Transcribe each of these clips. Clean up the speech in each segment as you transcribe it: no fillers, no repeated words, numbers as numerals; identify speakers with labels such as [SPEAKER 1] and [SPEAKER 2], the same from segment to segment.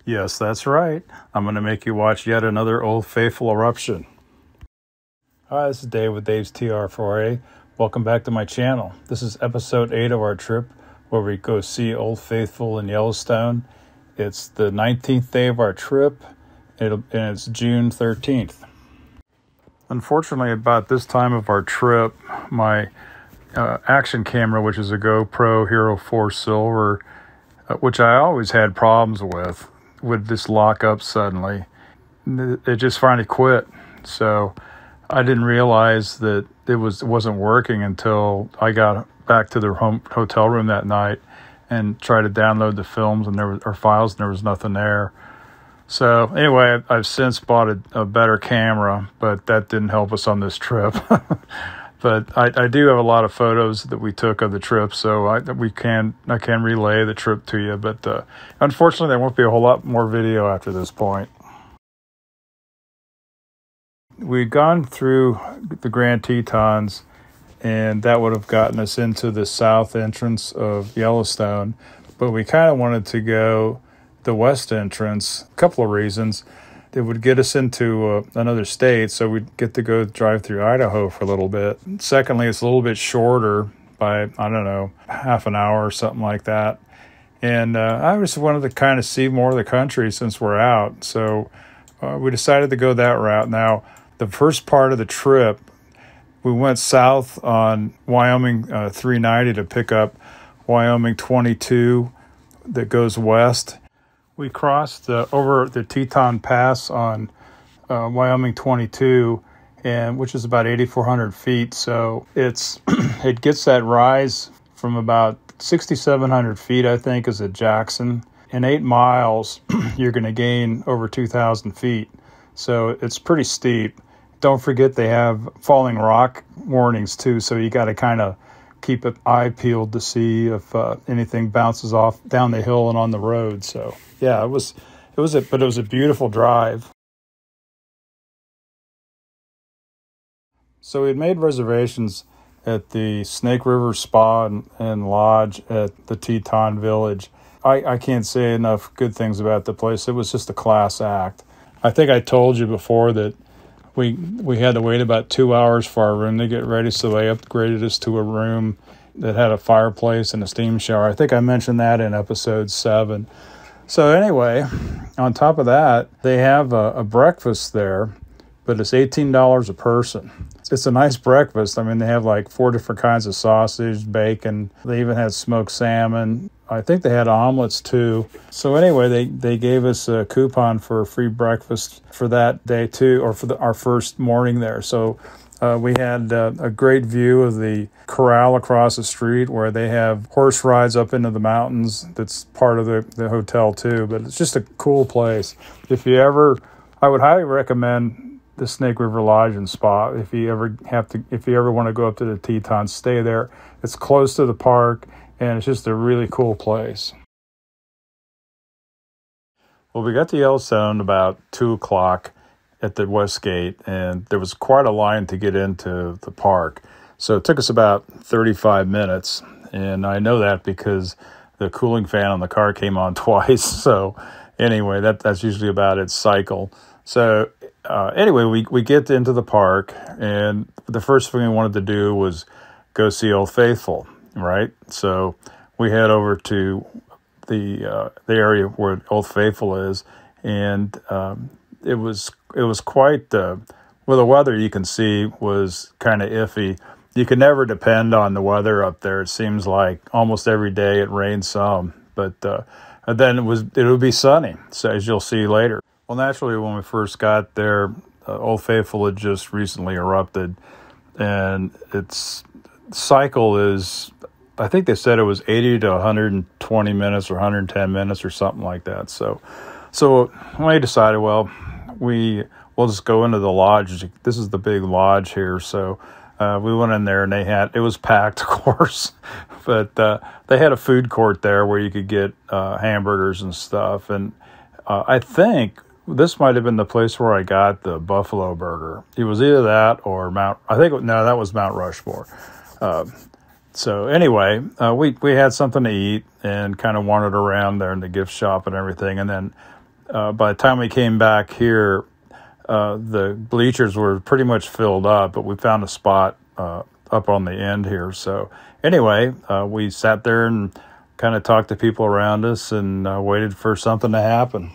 [SPEAKER 1] Yes, that's right. I'm going to make you watch yet another Old Faithful eruption. Hi, this is Dave with Dave's TR4A. Welcome back to my channel. This is episode 8 of our trip where we go see Old Faithful in Yellowstone. It's the 19th day of our trip, and it's June 13th. Unfortunately, about this time of our trip, my action camera, which is a GoPro Hero 4 Silver, which I always had problems with, would just lock up suddenly. It just finally quit. So I didn't realize that it wasn't working until I got back to the hotel room that night and tried to download the films or files, and there was nothing there. So anyway, I've since bought a better camera, but that didn't help us on this trip. But I do have a lot of photos that we took of the trip, so I can relay the trip to you. But unfortunately, there won't be a whole lot more video after this point. We'd gone through the Grand Tetons, and that would have gotten us into the south entrance of Yellowstone. But we kind of wanted to go the west entrance, a couple of reasons. It would get us into another state, so we'd get to go drive through Idaho for a little bit. Secondly, it's a little bit shorter by, I don't know, half an hour or something like that. And I just wanted to kind of see more of the country since we're out. So we decided to go that route. Now, the first part of the trip, we went south on Wyoming 390 to pick up Wyoming 22 that goes west. We crossed over the Teton Pass on Wyoming 22, which is about 8,400 feet. So it gets that rise from about 6,700 feet, I think, is at Jackson. In 8 miles, you're going to gain over 2,000 feet. So it's pretty steep. Don't forget they have falling rock warnings too, so you got to kind of keep an eye peeled to see if anything bounces off down the hill and on the road. So yeah, it was a beautiful drive. So we'd made reservations at the Snake River Spa and Lodge at the Teton Village. I can't say enough good things about the place. It was just a class act. I think I told you before that we had to wait about 2 hours for our room to get ready, so they upgraded us to a room that had a fireplace and a steam shower. I think I mentioned that in episode 7. So anyway, on top of that, they have a breakfast there, but it's $18 a person. It's a nice breakfast. I mean, they have like 4 different kinds of sausage, bacon. They even had smoked salmon. I think they had omelets too. So anyway, they gave us a coupon for a free breakfast for that day too, or for our first morning there. So we had a great view of the corral across the street where they have horse rides up into the mountains. That's part of the hotel too, but it's just a cool place. I would highly recommend the Snake River Lodge and Spa. If you ever want to go up to the Tetons, stay there. It's close to the park, and it's just a really cool place. Well, we got to Yellowstone about 2 o'clock at the west gate, and there was quite a line to get into the park. So it took us about 35 minutes, and I know that because the cooling fan on the car came on twice. So anyway, that's usually about its cycle. So anyway, we get into the park, and the first thing we wanted to do was go see Old Faithful, right? So we head over to the area where Old Faithful is, and it was quite well, the weather, you can see, was kind of iffy. You can never depend on the weather up there. It seems like almost every day it rains some, but then it would be sunny, so as you'll see later. Well, naturally, when we first got there, Old Faithful had just recently erupted, and its cycle is, I think they said it was 80 to 120 minutes or 110 minutes or something like that. So we decided, well, we'll just go into the lodge. This is the big lodge here. So we went in there, and it was packed, of course, but they had a food court there where you could get hamburgers and stuff. And I think this might have been the place where I got the buffalo burger. It was either that or that was Mount Rushmore. So anyway, we had something to eat and kind of wandered around there in the gift shop and everything. And then by the time we came back here, the bleachers were pretty much filled up, but we found a spot up on the end here. So anyway, we sat there and kind of talked to people around us and waited for something to happen.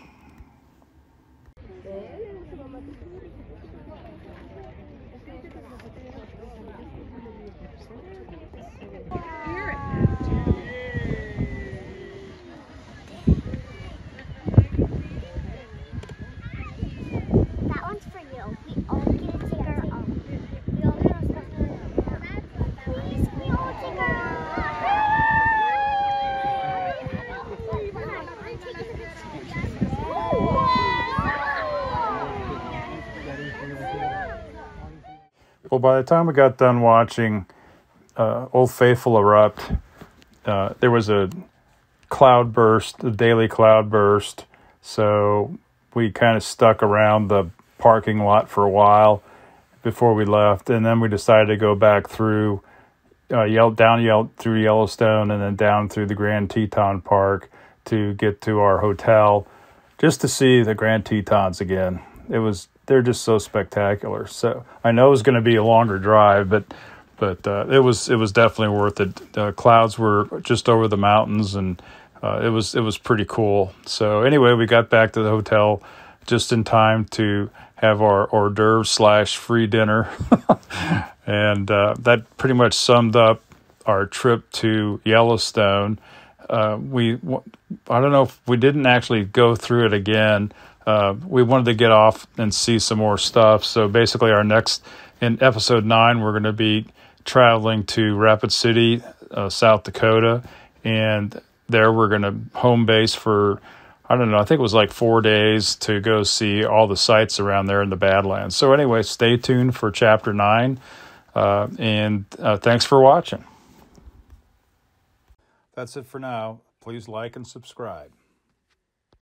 [SPEAKER 1] Well, by the time we got done watching Old Faithful erupt, there was a cloud burst, a daily cloud burst. So we kind of stuck around the parking lot for a while before we left. And then we decided to go back through, through Yellowstone and then down through the Grand Teton Park to get to our hotel just to see the Grand Tetons again. They're just so spectacular. So I know it was going to be a longer drive, but it was definitely worth it. The clouds were just over the mountains, and it was pretty cool. So anyway, we got back to the hotel just in time to have our hors d'oeuvres / free dinner, and that pretty much summed up our trip to Yellowstone. I don't know if we didn't actually go through it again. We wanted to get off and see some more stuff. So basically in episode 9, we're going to be traveling to Rapid City, South Dakota. And there we're going to home base for, I don't know, I think it was like 4 days to go see all the sites around there in the Badlands. So anyway, stay tuned for chapter 9. And thanks for watching. That's it for now. Please like and subscribe.